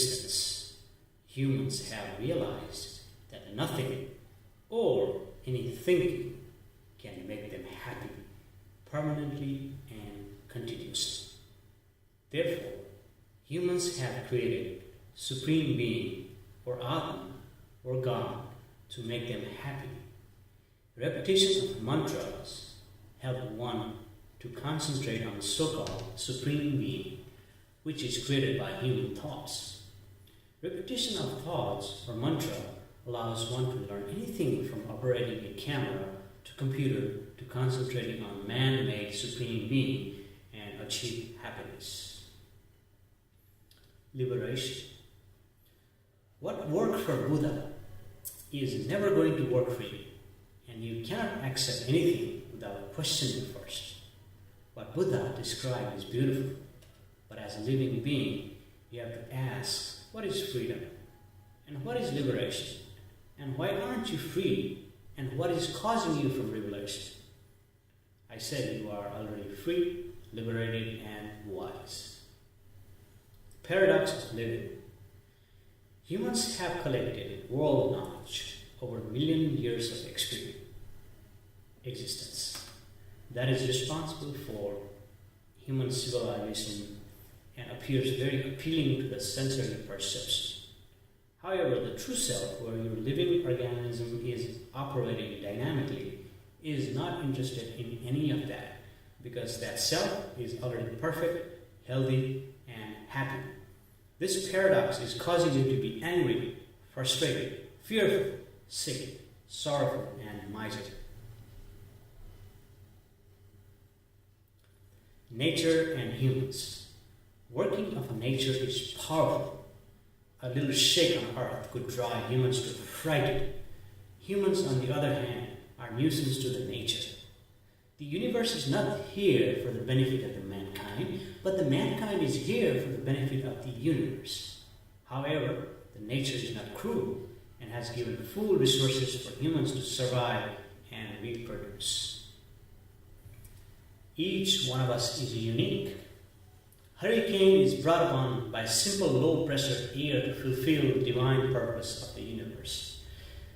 existence, humans have realized that nothing or any thinking can make them happy permanently and continuously. Therefore, humans have created Supreme Being or Atma or God to make them happy. Repetition of mantras help one to concentrate on the so-called Supreme Being, which is created by human thoughts. Repetition of thoughts or mantra allows one to learn anything from operating a camera to computer to concentrating on man-made Supreme Being and achieve happiness. Liberation. What worked for Buddha is never going to work for you, and you cannot accept anything without questioning first. What Buddha described is beautiful, but as a living being, you have to ask, what is freedom? And what is liberation? And why aren't you free? And what is causing you from liberation? I said you are already free, liberated, and wise. Paradox of living. Humans have collected world knowledge over a million years of existence. That is responsible for human civilization and appears very appealing to the sensory perception. However, the true self, where your living organism is operating dynamically, is not interested in any of that, because that self is already perfect, healthy, and happy. This paradox is causing you to be angry, frustrated, fearful, sick, sorrowful, and miserly. Nature and humans. Working of nature is powerful. A little shake on earth could drive humans to fright. Humans, on the other hand, are nuisance to the nature. The universe is not here for the benefit of the mankind, but the mankind is here for the benefit of the universe. However, the nature is not cruel and has given full resources for humans to survive and reproduce. Each one of us is unique. Hurricane is brought upon by simple low-pressure air to fulfill the divine purpose of the universe.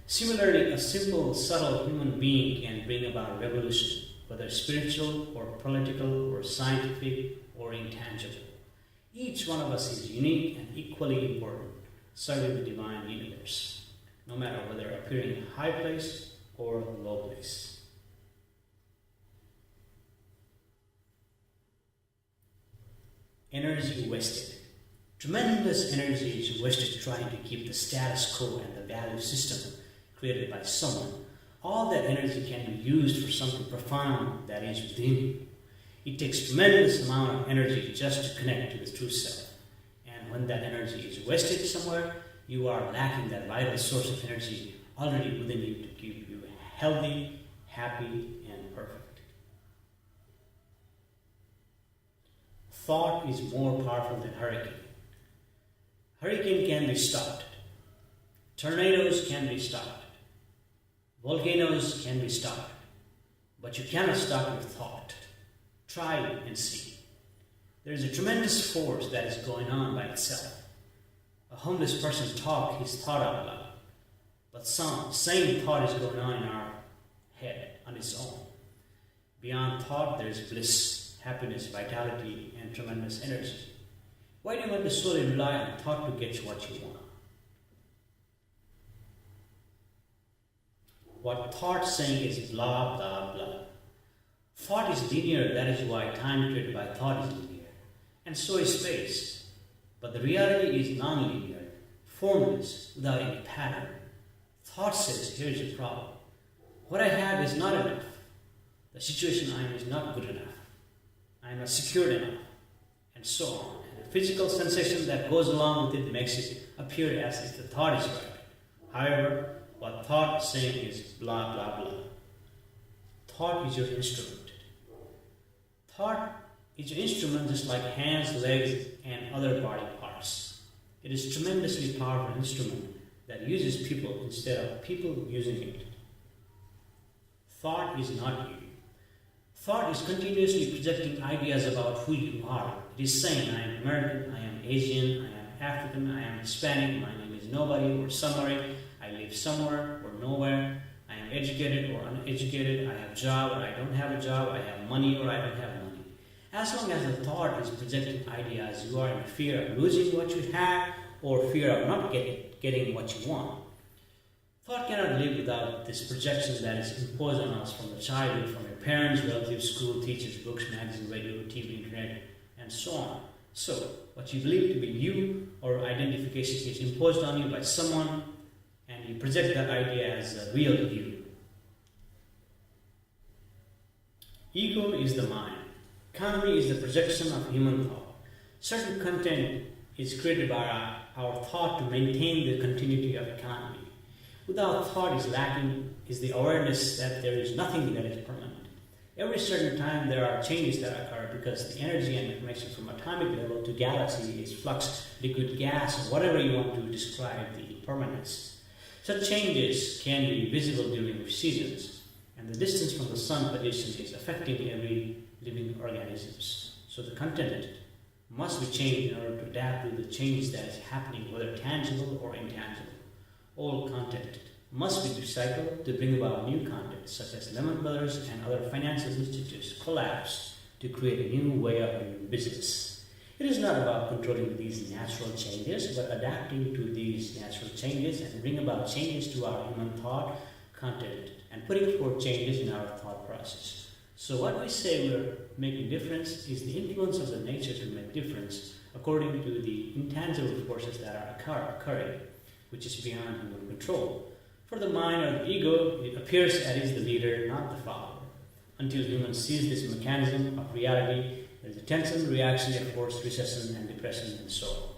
Similarly, a simple, subtle human being can bring about revolution, whether spiritual or political or scientific or intangible. Each one of us is unique and equally important, serving the divine universe, no matter whether appearing in high place or low place. Energy wasted. Tremendous energy is wasted trying to keep the status quo and the value system created by someone. All that energy can be used for something profound that is within you. It takes tremendous amount of energy just to connect to the true self. And when that energy is wasted somewhere, you are lacking that vital source of energy already within you to keep you healthy, happy, and perfect. Thought is more powerful than hurricane. Hurricane can be stopped. Tornadoes can be stopped. Volcanoes can be stopped. But you cannot stop your thought. Try and see. There is a tremendous force that is going on by itself. A homeless person talks his thought out loud. But same thought is going on in our head on its own. Beyond thought, there is bliss, happiness, vitality, and tremendous energy. Why do you want to solely rely on thought to get what you want? What thought saying is blah, blah, blah. Thought is linear, that is why time created by thought is linear. And so is space. But the reality is non-linear, formless, without any pattern. Thought says, here's your problem. What I have is not enough. The situation I am is not good enough. I am not secure enough. And so on. And the physical sensation that goes along with it makes it appear as if the thought is right. However, what thought is saying is blah, blah, blah. Thought is your instrument. Thought is your instrument just like hands, legs, and other body parts. It is a tremendously powerful instrument that uses people instead of people using it. Thought is not you. Thought is continuously projecting ideas about who you are. It is saying, I am American, I am Asian, I am African, I am Hispanic, my name is nobody or somebody, I live somewhere or nowhere, I am educated or uneducated, I have a job or I don't have a job, I have money or I don't have money. As long as the thought is projecting ideas, you are in fear of losing what you have or fear of not getting what you want. Thought cannot live without this projection that is imposed on us from the childhood, from your parents, relatives, school, teachers, books, magazines, radio, TV, internet, and so on. So, what you believe to be you or identification is imposed on you by someone, and you project that idea as a real you. Ego is the mind. Economy is the projection of human thought. Certain content is created by our thought to maintain the continuity of economy. Without thought is lacking is the awareness that there is nothing that is permanent. Every certain time there are changes that occur because the energy and information from atomic level to galaxy is flux, liquid, gas, or whatever you want to describe the permanence. Such changes can be visible during seasons, and the distance from the sun position is affecting every living organisms. So the content must be changed in order to adapt to the changes that is happening, whether tangible or intangible. Old content must be recycled to bring about new content, such as Lehman Brothers and other financial institutions collapse to create a new way of doing business. It is not about controlling these natural changes, but adapting to these natural changes and bring about changes to our human thought, content, and putting forth changes in our thought process. So what we say we're making difference is the influence of the nature to make difference according to the intangible forces that are occurring, which is beyond human control. For the mind or the ego, it appears that it is the leader, not the follower. Until humans seize this mechanism of reality, there is a tension, reaction, force, recession, and depression, and so on.